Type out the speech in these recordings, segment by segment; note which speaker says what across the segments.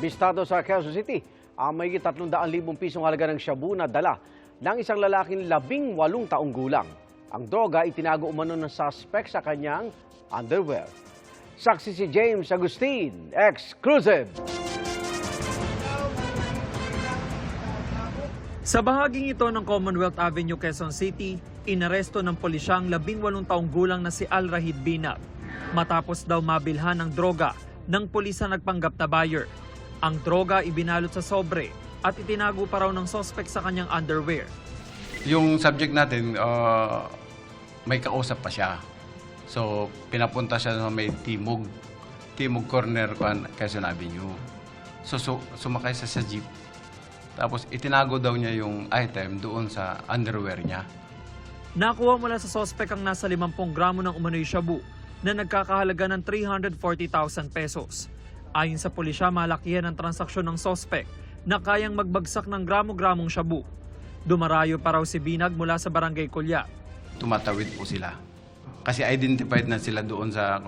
Speaker 1: Bistado sa Quezon City, ang may 300,000 pisong halaga ng shabu na dala ng isang lalaking 18 taong gulang. Ang droga itinago umano ng suspect sa kanyang underwear. Saksi si James Agustin, exclusive!
Speaker 2: Sa bahaging ito ng Commonwealth Avenue, Quezon City, inaresto ng pulisya ang 18 taong gulang na si Al-Rahid Binag. Matapos daw mabilhan ng droga ng pulis na nagpanggap na buyer. Ang droga ibinalot sa sobre at itinago pa raw ng suspect sa kanyang underwear.
Speaker 3: Yung subject natin, may kausap pa siya. So, pinapunta siya sa may Timog Corner, Quezon Avenue. So, sumakay siya sa jeep. Tapos, itinago daw niya yung item doon sa underwear niya.
Speaker 2: Nakuha mula sa suspect ang nasa 50 gramo ng umano'y shabu na nagkakahalaga ng 340,000 pesos. Ayon sa pulisya, malakihan ang transaksyon ng suspect na kayang magbagsak ng gramo-gramong shabu. Dumarayo pa raw si Binag mula sa Barangay Kulya.
Speaker 3: Tumatawid po sila. Kasi identified na sila doon sa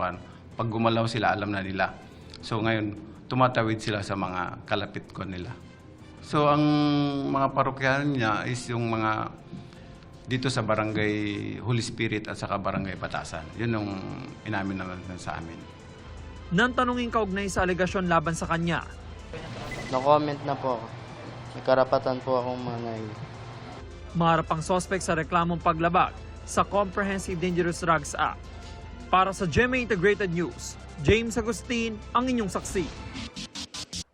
Speaker 3: pag gumalaw sila, alam na nila. So ngayon, tumatawid sila sa mga kalapit ko nila. So ang mga parokyahan niya is yung mga dito sa Barangay Holy Spirit at saka Barangay Batasan. Yun yung inamin naman sa amin.
Speaker 2: Nang tanungin kaugnay sa alegasyon laban sa kanya,
Speaker 4: No-comment na po ako. May karapatan po akong manay.
Speaker 2: maharap ang suspect sa reklamong paglabag sa Comprehensive Dangerous Drugs Act. Para sa GMA Integrated News, James Agustin ang inyong saksi.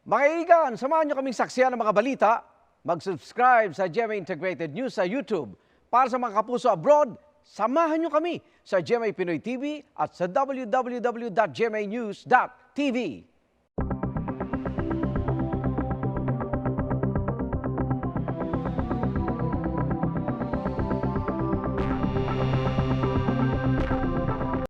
Speaker 1: Mga kaibigan, samahan nyo kaming saksiyan ng mga balita. Mag-subscribe sa GMA Integrated News sa YouTube. Para sa mga kapuso abroad, samahan nyo kami sa GMA Pinoy TV at sa www.gmanews.tv.